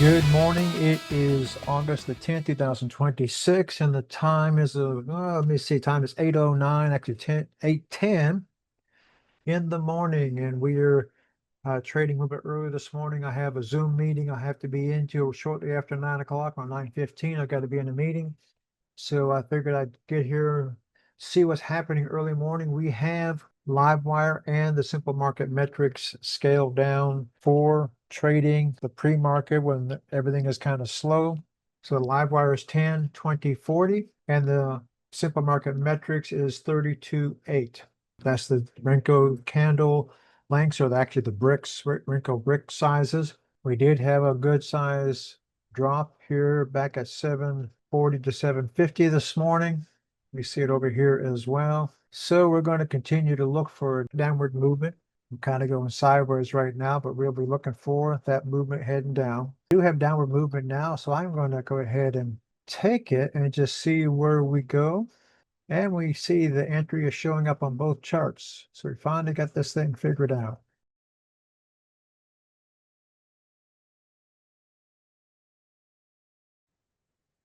Good morning. It is August the 10th, 2026, and the time is let me see, time is 8:09, actually 8:10 in the morning, and we are trading a little bit early this morning. I have a Zoom meeting I have to be into shortly after 9 o'clock on 9:15. I got to be in a meeting. So I figured I'd get here, see what's happening early morning. We have Livewire and the simple market metrics scaled down for trading the pre-market when everything is kind of slow. So the Livewire is 10, 20, 40, and the simple market metrics is 32.8. That's the Renko candle lengths, or actually the bricks, Renko brick sizes. We did have a good size drop here back at 740 to 750 this morning. We see it over here as well. So we're going to continue to look for downward movement. I'm kind of going sideways right now, but we'll be looking for that movement heading down. We do have downward movement now, so I'm going to go ahead and take it and just see where we go. And we see the entry is showing up on both charts. So we finally got this thing figured out.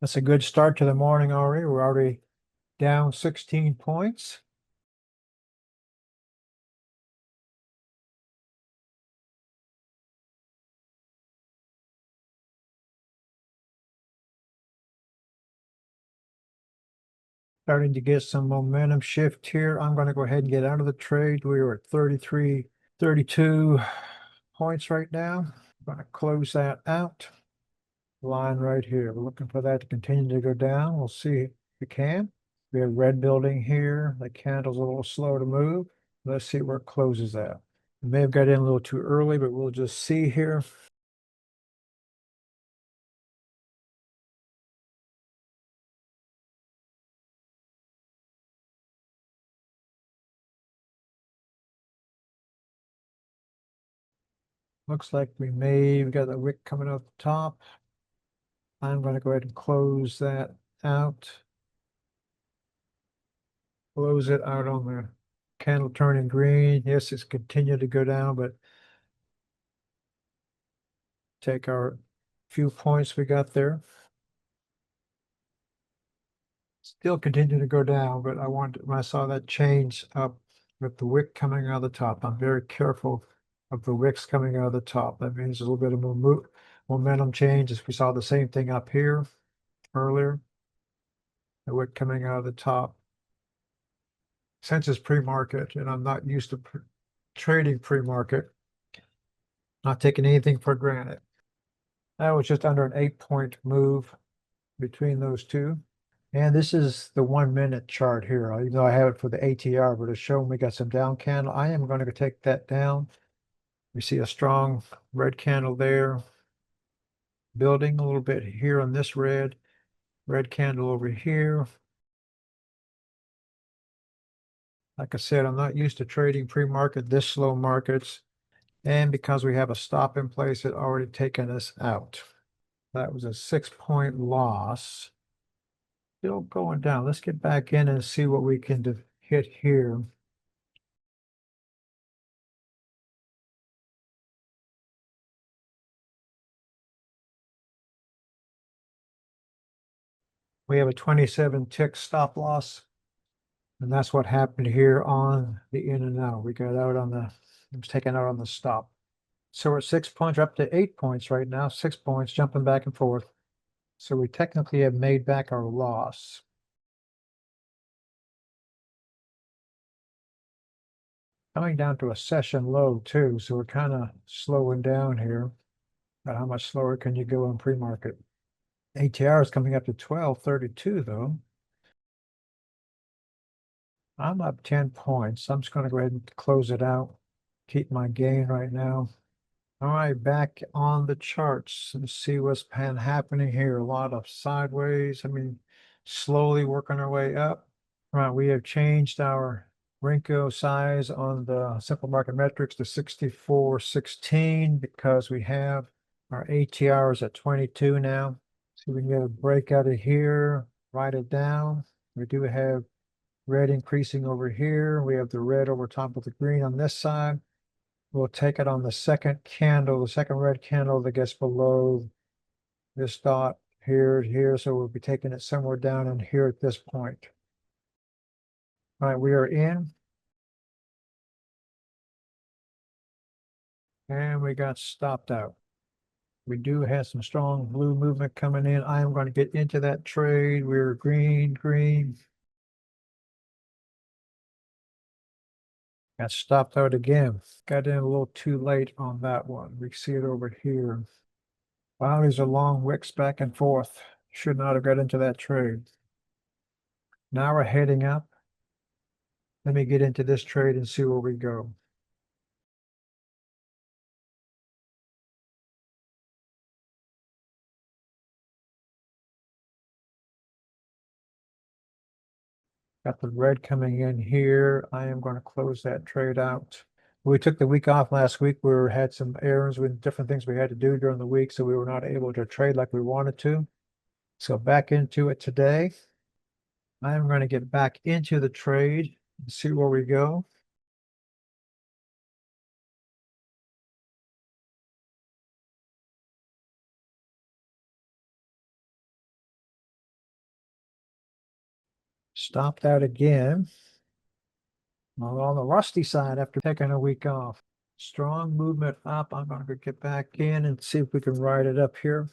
That's a good start to the morning already. We're already down 16 points. Starting to get some momentum shift here. I'm going to go ahead and get out of the trade. We were at 33, 32 points right now. I'm going to close that out. Line right here. We're looking for that to continue to go down. We'll see if we can. We have red building here. The candle's a little slow to move. Let's see where it closes at. We may have got in a little too early, but we'll just see here. Looks like we've got a wick coming up the top. I'm going to go ahead and close that out. Close it out on the candle turning green. Yes, it's continued to go down, but take our few points we got there. Still continue to go down, but when I saw that change up with the wick coming out of the top, I'm very careful of the wicks coming out of the top. That means a little bit of momentum change. As we saw the same thing up here earlier, the wick coming out of the top. Since it's pre-market and I'm not used to trading pre-market, not taking anything for granted. That was just under an 8-point move between those two. And this is the 1-minute chart here. Even though I have it for the ATR, but it's showing we got some down candle. I am going to take that down. We see a strong red candle there. Building a little bit here on this red candle over here. Like I said, I'm not used to trading pre-market, this slow markets. And because we have a stop in place, it already taken us out. That was a 6-point loss. Still going down. Let's get back in and see what we can hit here. We have a 27 tick stop loss. And that's what happened here on the in and out. We got out on it was taken out on the stop. So we're 6 points, up to 8 points right now, 6 points, jumping back and forth. So we technically have made back our loss. Coming down to a session low too, so we're kind of slowing down here. But how much slower can you go in pre-market? ATR is coming up to 1232 though. I'm up 10 points. I'm just going to go ahead and close it out. Keep my gain right now. All right, back on the charts. Let's see what's been happening here. A lot of sideways. Slowly working our way up. All right, we have changed our Renko size on the simple market metrics to 64.16 because we have our ATRs at 22 now. So we can get a break out of here, write it down. We do have red increasing over here. We have the red over top of the green on this side. We'll take it on the second candle, the second red candle that gets below this dot here, so we'll be taking it somewhere down in here at this point. All right, we are in. And we got stopped out. We do have some strong blue movement coming in. I am going to get into that trade. We're green. Got stopped out again. Got in a little too late on that one. We see it over here. Wow, these are long wicks back and forth. Should not have got into that trade. Now we're heading up. Let me get into this trade and see where we go. Got the red coming in here. I am going to close that trade out. We took the week off last week. We had some errands with different things we had to do during the week, so we were not able to trade like we wanted to. So back into it today. I am going to get back into the trade and see where we go. Stopped out again. Well, on the rusty side after taking a week off. Strong movement up. I'm going to get back in and see if we can ride it up here.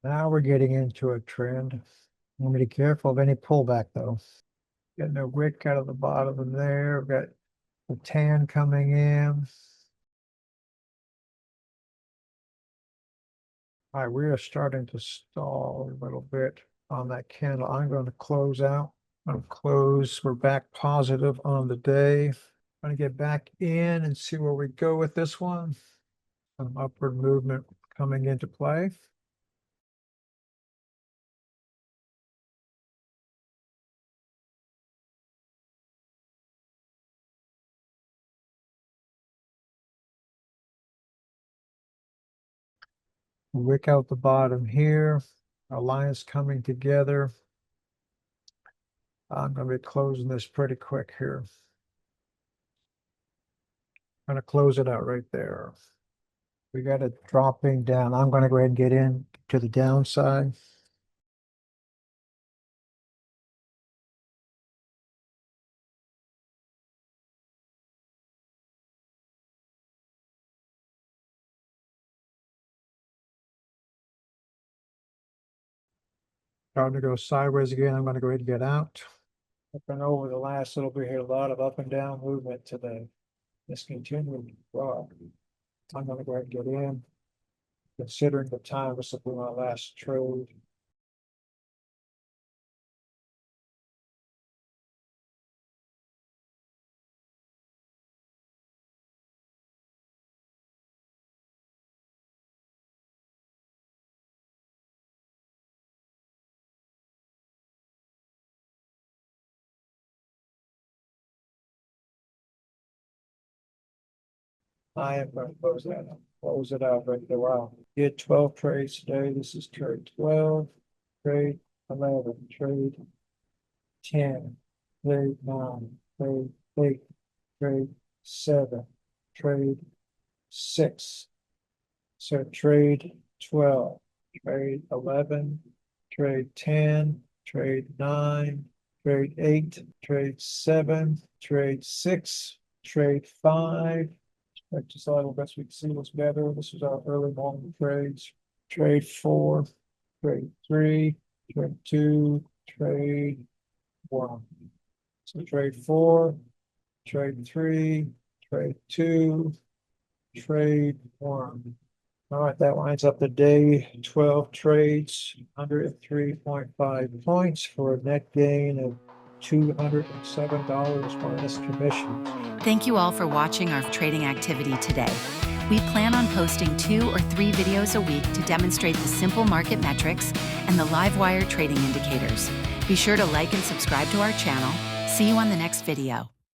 Now we're getting into a trend. I'm going to be careful of any pullback though. Getting a wick out of the bottom of there. We've got the tan coming in. All right, we are starting to stall a little bit on that candle. I'm going to close out. I'm close. We're back positive on the day. I'm going to get back in and see where we go with this one. Some upward movement coming into play. Wick out the bottom here. Our lines coming together. I'm going to be closing this pretty quick here. I'm going to close it out right there. We got it dropping down. I'm going to go ahead and get in to the downside. Starting to go sideways again. I'm going to go ahead and get out. Up and over the last little bit here, a lot of up and down movement today. This continuing drop. I'm going to go ahead and get in. Considering the time, this will be my last trade. I am going to close that out. Close it out right there. Wow. Did 12 trades today. This is trade 12, trade 11, trade 10, trade 9, trade 8, trade 7, trade 6. So trade 12, trade 11, trade 10, trade 9, trade 8, trade 7, trade 6, trade 5. Check this out, the best we can see what's better. This is our early morning trades. Trade 4, trade 3, trade 2, trade 1. So trade 4, trade 3, trade 2, trade 1. All right, that lines up the day. 12 trades, 103.5 points for a net gain of $207 minus commission. Thank you all for watching our trading activity today. We plan on posting 2 or 3 videos a week to demonstrate the simple market metrics and the Livewire trading indicators. Be sure to like and subscribe to our channel. See you on the next video.